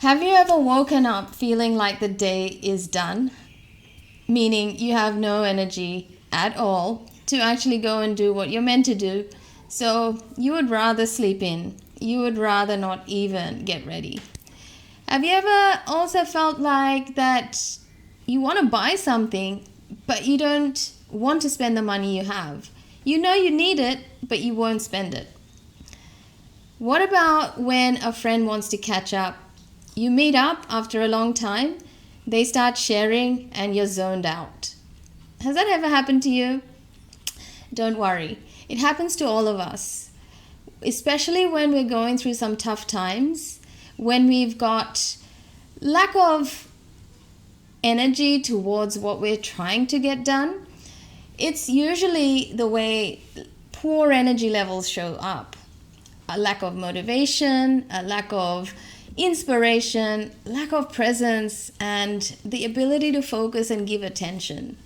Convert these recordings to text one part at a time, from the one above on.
Have you ever woken up feeling like the day is done? Meaning you have no energy at all to actually go and do what you're meant to do. So you would rather sleep in. You would rather not even get ready. Have you ever also felt like that you want to buy something, but you don't want to spend the money you have? You know you need it, but you won't spend it. What about when a friend wants to catch up? You meet up after a long time, they start sharing, and you're zoned out. Has that ever happened to you? Don't worry, it happens to all of us, especially when we're going through some tough times, when we've got lack of energy towards what we're trying to get done. It's usually the way poor energy levels show up. A lack of motivation, a lack of inspiration, lack of presence, and the ability to focus and give attention.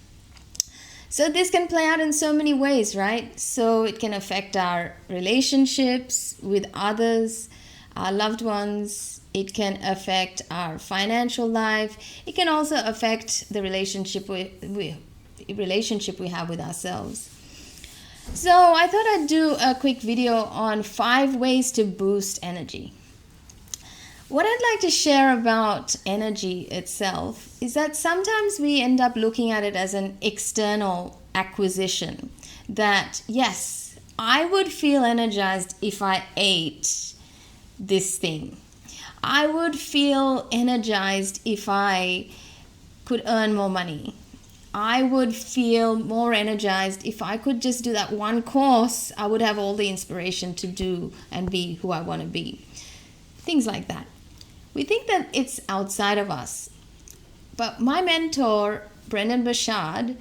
So this can play out in so many ways, right? So it can affect our relationships with others, our loved ones. It can affect our financial life. It can also affect the relationship we have with ourselves. So I thought I'd do a quick video on 5 ways to boost energy. What I'd like to share about energy itself is that sometimes we end up looking at it as an external acquisition. That, yes, I would feel energized if I ate this thing. I would feel energized if I could earn more money. I would feel more energized if I could just do that one course. I would have all the inspiration to do and be who I want to be. Things like that. We think that it's outside of us. But my mentor, Brendon Burchard,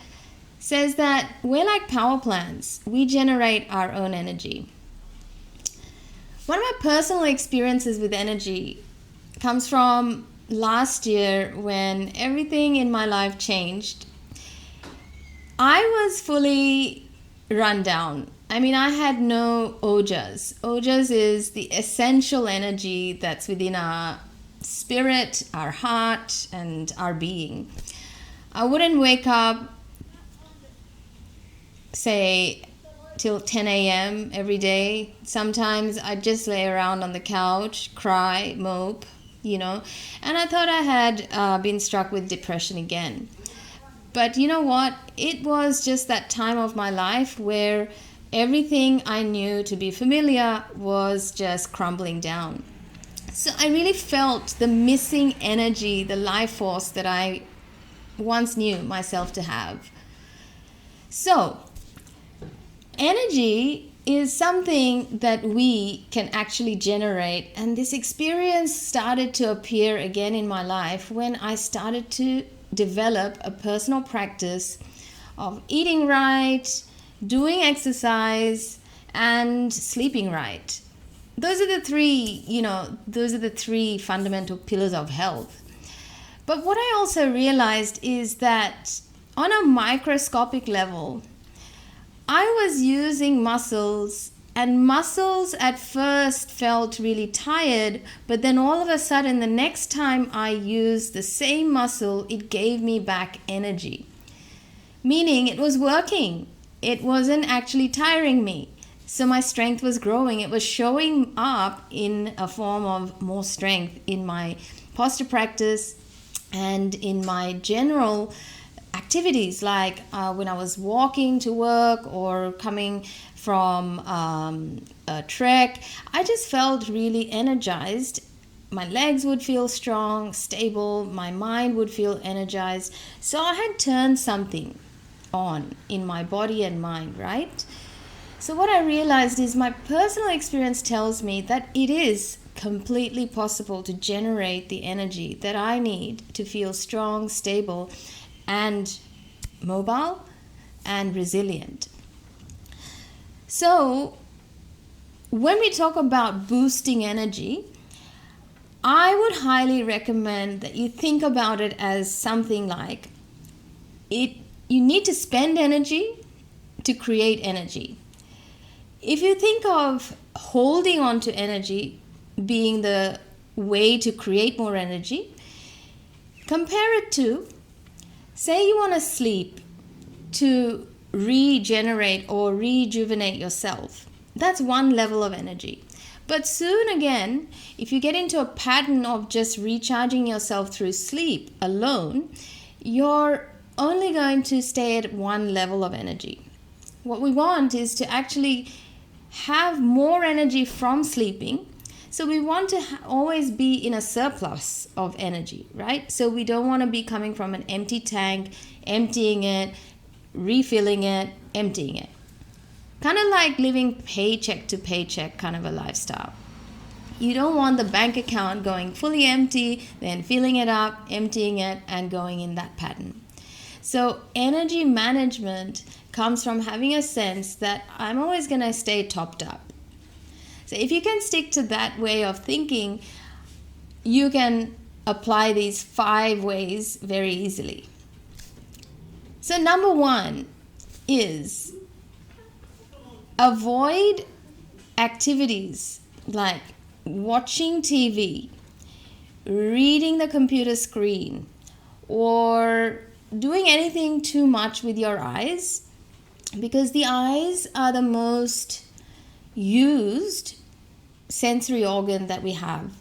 says that we're like power plants. We generate our own energy. One of my personal experiences with energy comes from last year when everything in my life changed. I was fully run down. I mean, I had no ojas. Ojas is the essential energy that's within our spirit, our heart, and our being. I wouldn't wake up, say, till 10 a.m. every day. Sometimes I'd just lay around on the couch, cry, mope, and I thought I had been struck with depression again. But you know what? It was just that time of my life where everything I knew to be familiar was just crumbling down. So I really felt the missing energy, the life force that I once knew myself to have. So, energy is something that we can actually generate, and this experience started to appear again in my life when I started to develop a personal practice of eating right, doing exercise, and sleeping right. Those are the three fundamental pillars of health. But what I also realized is that on a microscopic level, I was using muscles, and muscles at first felt really tired, but then all of a sudden, the next time I used the same muscle, it gave me back energy. Meaning it was working. It wasn't actually tiring me. So my strength was growing. It was showing up in a form of more strength in my posture practice and in my general activities, like when I was walking to work or coming from a trek. I just felt really energized. My legs would feel strong, stable. My mind would feel energized. So I had turned something on in my body and mind, right? So what I realized is my personal experience tells me that it is completely possible to generate the energy that I need to feel strong, stable, and mobile and resilient. So when we talk about boosting energy, I would highly recommend that you think about it as something like you need to spend energy to create energy. If you think of holding on to energy being the way to create more energy. Compare it to, say you want to sleep to regenerate or rejuvenate yourself. That's one level of energy. But soon again, if you get into a pattern of just recharging yourself through sleep alone, you're only going to stay at one level of energy. What we want is to actually have more energy from sleeping. So we want to always be in a surplus of energy, right? So we don't want to be coming from an empty tank, emptying it, refilling it, emptying it. Kind of like living paycheck to paycheck kind of a lifestyle. You don't want the bank account going fully empty, then filling it up, emptying it, and going in that pattern. So energy management comes from having a sense that I'm always going to stay topped up. So if you can stick to that way of thinking, you can apply these 5 ways very easily. So number 1 is avoid activities like watching TV, reading the computer screen, or doing anything too much with your eyes, because the eyes are the most used sensory organ that we have.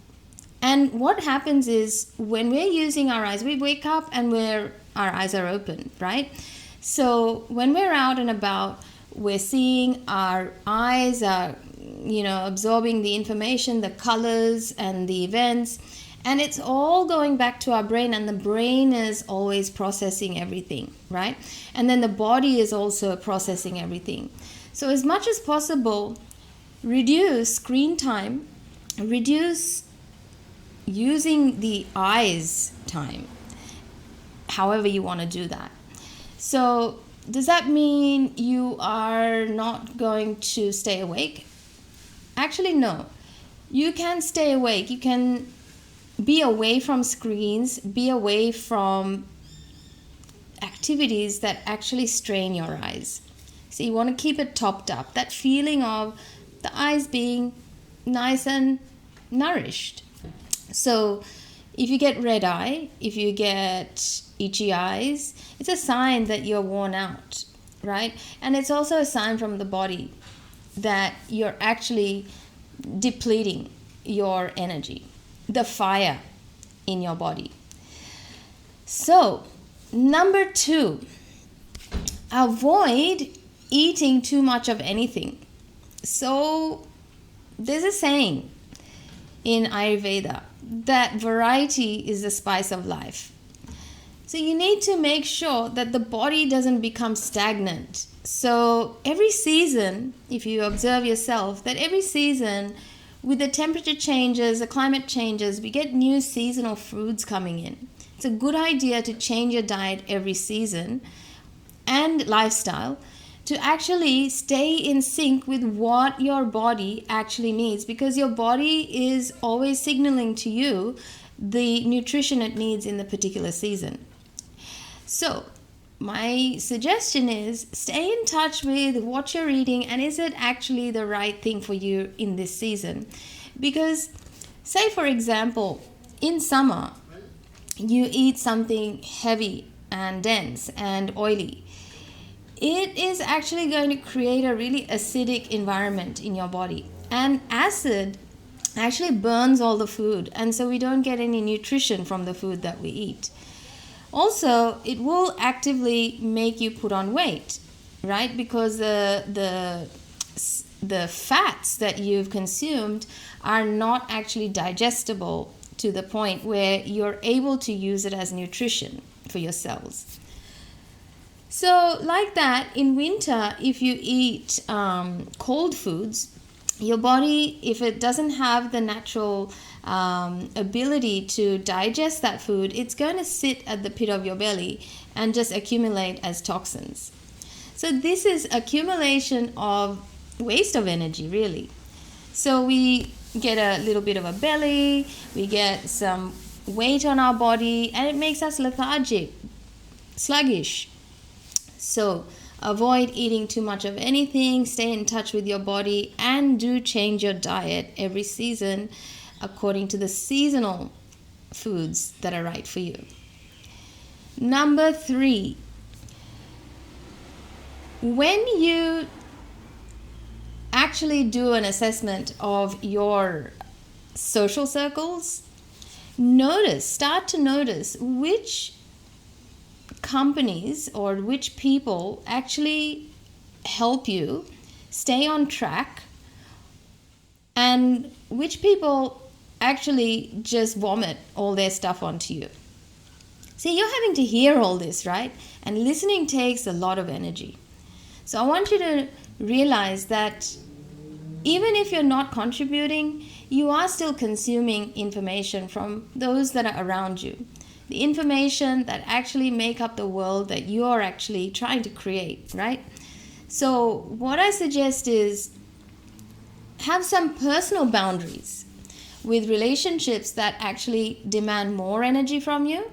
And what happens is when we're using our eyes, we wake up and our eyes are open, right? So when we're out and about, we're seeing, our eyes are, absorbing the information, the colors and the events, and it's all going back to our brain, and the brain is always processing everything, right? And then the body is also processing everything. So as much as possible, reduce screen time, reduce using the eyes time, however you want to do that. So does that mean you are not going to stay awake? Actually, no. You can stay awake. You can be away from screens, be away from activities that actually strain your eyes. So you want to keep it topped up. That feeling of the eyes being nice and nourished. So if you get red eye, if you get itchy eyes, it's a sign that you're worn out, right? And it's also a sign from the body that you're actually depleting your energy, the fire in your body. So, number 2, avoid eating too much of anything. So, there's a saying in Ayurveda that variety is the spice of life. So you need to make sure that the body doesn't become stagnant. So every season, if you observe yourself, that every season with the temperature changes, the climate changes, we get new seasonal foods coming in. It's a good idea to change your diet every season and lifestyle to actually stay in sync with what your body actually needs, because your body is always signaling to you the nutrition it needs in the particular season. So my suggestion is stay in touch with what you're eating and is it actually the right thing for you in this season. Because say for example, in summer, you eat something heavy and dense and oily. It is actually going to create a really acidic environment in your body. And acid actually burns all the food, and so we don't get any nutrition from the food that we eat. Also, it will actively make you put on weight, right? Because the fats that you've consumed are not actually digestible to the point where you're able to use it as nutrition for your cells. So like that, in winter, if you eat cold foods, your body, if it doesn't have the natural ability to digest that food, it's going to sit at the pit of your belly and just accumulate as toxins. So this is accumulation of waste of energy, really. So we get a little bit of a belly, we get some weight on our body, and it makes us lethargic, sluggish. So avoid eating too much of anything, stay in touch with your body, and do change your diet every season according to the seasonal foods that are right for you. Number 3, when you actually do an assessment of your social circles, start to notice which companies or which people actually help you stay on track and which people actually just vomit all their stuff onto you. See, you're having to hear all this, right? And listening takes a lot of energy. So I want you to realize that even if you're not contributing, you are still consuming information from those that are around you. The information that actually make up the world that you're actually trying to create, right? So what I suggest is have some personal boundaries with relationships that actually demand more energy from you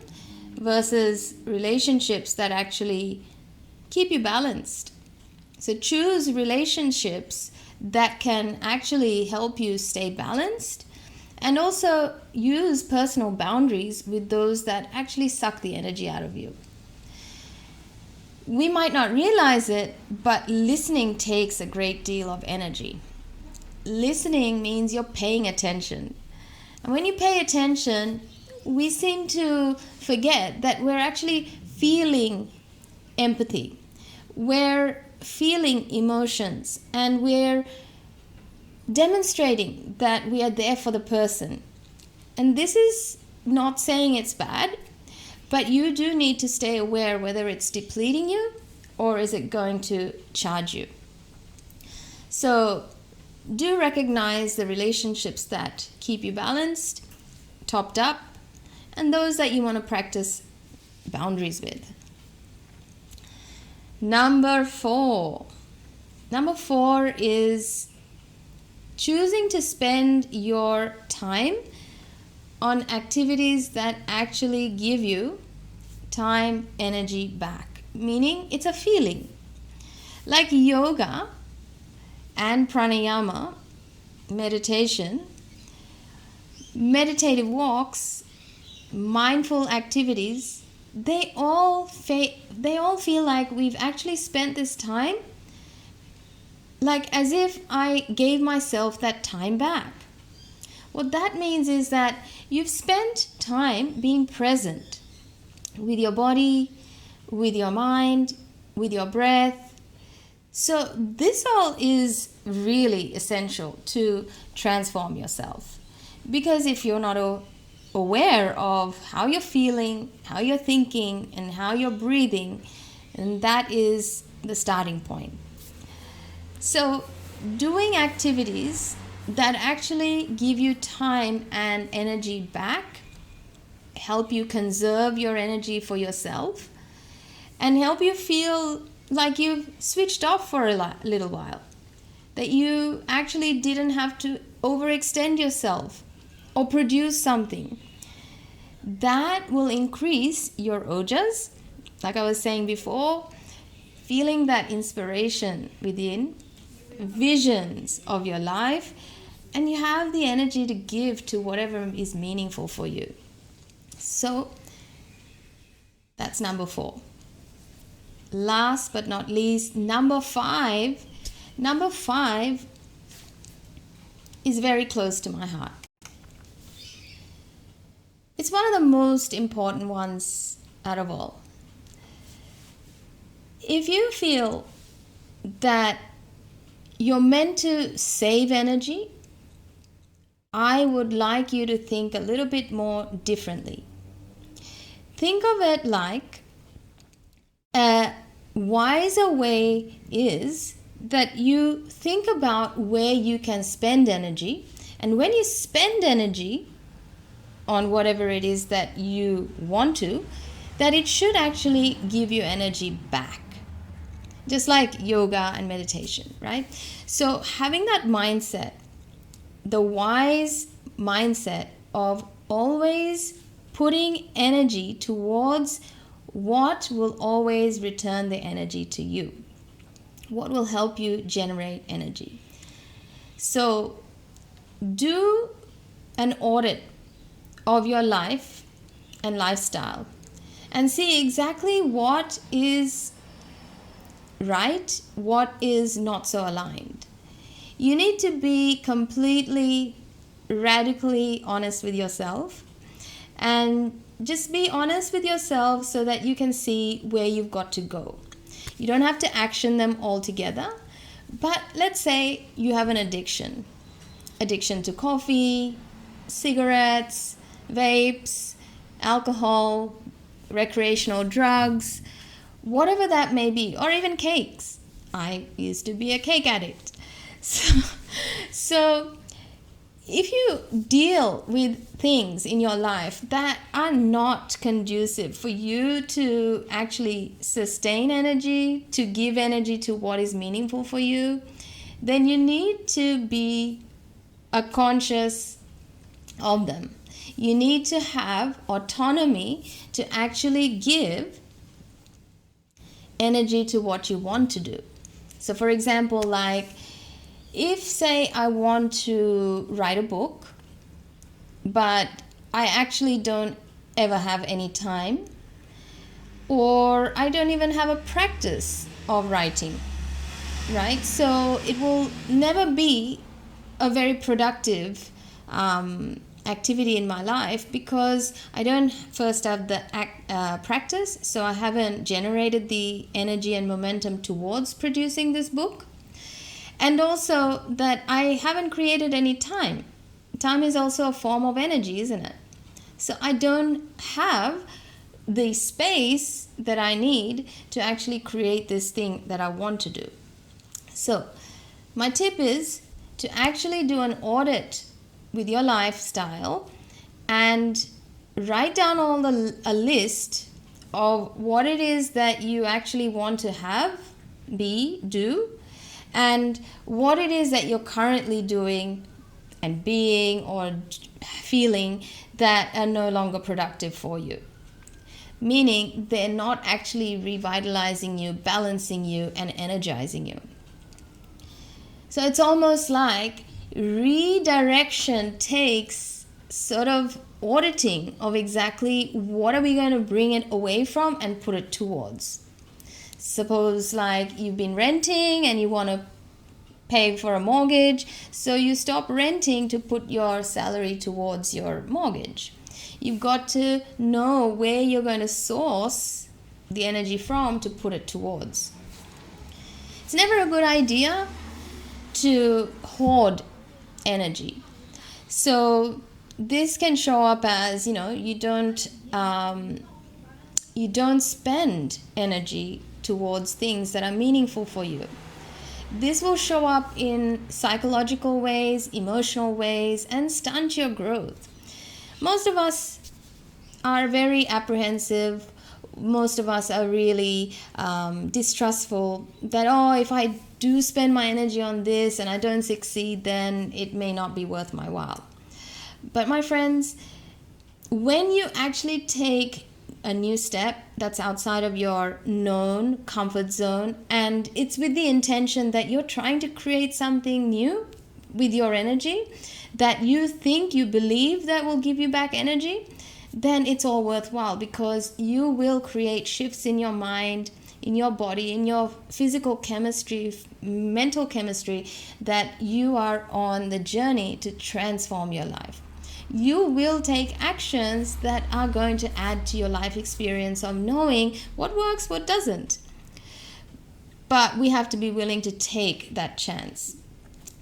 versus relationships that actually keep you balanced. So choose relationships that can actually help you stay balanced, and also use personal boundaries with those that actually suck the energy out of you. We might not realize it, but listening takes a great deal of energy. Listening means you're paying attention. And when you pay attention, we seem to forget that we're actually feeling empathy. We're feeling emotions, and we're demonstrating that we are there for the person. And this is not saying it's bad, but you do need to stay aware whether it's depleting you or is it going to charge you. So do recognize the relationships that keep you balanced, topped up, and those that you want to practice boundaries with. Number 4 is choosing to spend your time on activities that actually give you time, energy back. Meaning it's a feeling. Like yoga and pranayama, meditation, meditative walks, mindful activities, they all feel like we've actually spent this time like as if I gave myself that time back. What that means is that you've spent time being present with your body, with your mind, with your breath. So this all is really essential to transform yourself. Because if you're not aware of how you're feeling, how you're thinking, and how you're breathing, and that is the starting point. So doing activities that actually give you time and energy back, help you conserve your energy for yourself, and help you feel like you've switched off for a little while, that you actually didn't have to overextend yourself or produce something. That will increase your ojas, like I was saying before, feeling that inspiration within, visions of your life, and you have the energy to give to whatever is meaningful for you. So that's number 4. Last but not least, number 5 is very close to my heart. It's one of the most important ones out of all. If you feel that you're meant to save energy, I would like you to think a little bit more differently. Think of it like a wiser way is that you think about where you can spend energy, and when you spend energy on whatever it is that you want to, that it should actually give you energy back. Just like yoga and meditation, right? So having that mindset, the wise mindset of always putting energy towards what will always return the energy to you, what will help you generate energy. So do an audit of your life and lifestyle and see exactly what is right, what is not so aligned. You need to be completely, radically honest with yourself, and just be honest with yourself so that you can see where you've got to go. You don't have to action them all together, but let's say you have an addiction to coffee, cigarettes, vapes, alcohol, recreational drugs, whatever that may be, or even cakes. I used to be a cake addict. So if you deal with things in your life that are not conducive for you to actually sustain energy, to give energy to what is meaningful for you, then you need to be conscious of them. You need to have autonomy to actually give energy to what you want to do. So for example, like if say I want to write a book, but I actually don't ever have any time, or I don't even have a practice of writing, right? So it will never be a very productive activity in my life because I don't first have the practice, so I haven't generated the energy and momentum towards producing this book. And also that I haven't created any time. Time is also a form of energy, isn't it? So I don't have the space that I need to actually create this thing that I want to do. So my tip is to actually do an audit with your lifestyle and write down a list of what it is that you actually want to have, do, and what it is that you're currently doing and being or feeling that are no longer productive for you. Meaning they're not actually revitalizing you, balancing you, and energizing you. So it's almost like redirection takes sort of auditing of exactly what are we going to bring it away from and put it towards. Suppose like you've been renting and you want to pay for a mortgage, so you stop renting to put your salary towards your mortgage. You've got to know where you're going to source the energy from to put it towards. It's never a good idea to hoard energy. So this can show up as, you don't spend energy towards things that are meaningful for you. This will show up in psychological ways, emotional ways, and stunt your growth. Most of us are very apprehensive. Most of us are really distrustful that, if I do spend my energy on this and I don't succeed, then it may not be worth my while. But my friends, when you actually take a new step that's outside of your known comfort zone, and it's with the intention that you're trying to create something new with your energy that you believe that will give you back energy, then it's all worthwhile, because you will create shifts in your mind, in your body, in your physical chemistry, mental chemistry, that you are on the journey to transform your life. You will take actions that are going to add to your life experience of knowing what works, what doesn't. But we have to be willing to take that chance.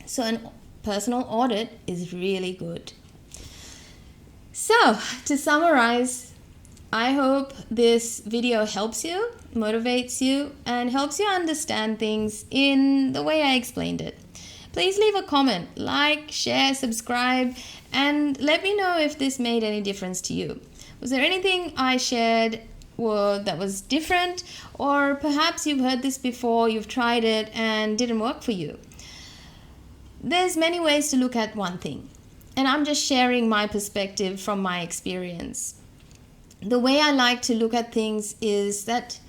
So a personal audit is really good. So to summarize, I hope this video helps you, motivates you, and helps you understand things in the way I explained it. Please leave a comment, like, share, subscribe, and let me know if this made any difference to you. Was there anything I shared that was different? Or perhaps you've heard this before, you've tried it and didn't work for you. There's many ways to look at one thing, and I'm just sharing my perspective from my experience. The way I like to look at things is that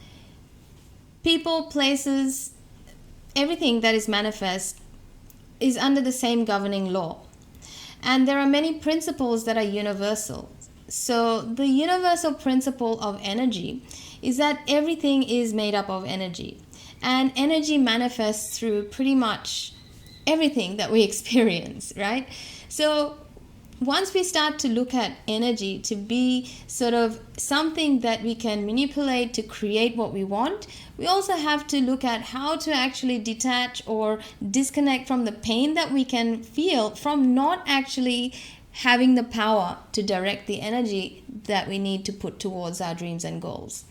people, places, everything that is manifest is under the same governing law. And there are many principles that are universal. So the universal principle of energy is that everything is made up of energy. And energy manifests through pretty much everything that we experience, right? So once we start to look at energy to be sort of something that we can manipulate to create what we want, we also have to look at how to actually detach or disconnect from the pain that we can feel from not actually having the power to direct the energy that we need to put towards our dreams and goals.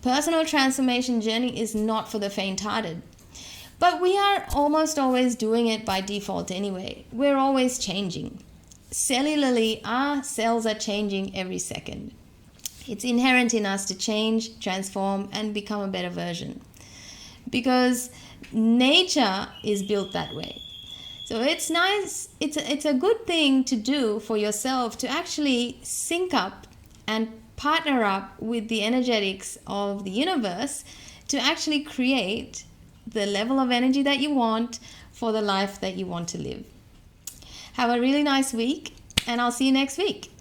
Personal transformation journey is not for the faint-hearted. But we are almost always doing it by default anyway. We're always changing. Cellularly, our cells are changing every second. It's inherent in us to change, transform, and become a better version. Because nature is built that way. So it's nice, it's a good thing to do for yourself to actually sync up and partner up with the energetics of the universe to actually create the level of energy that you want for the life that you want to live. Have a really nice week, and I'll see you next week.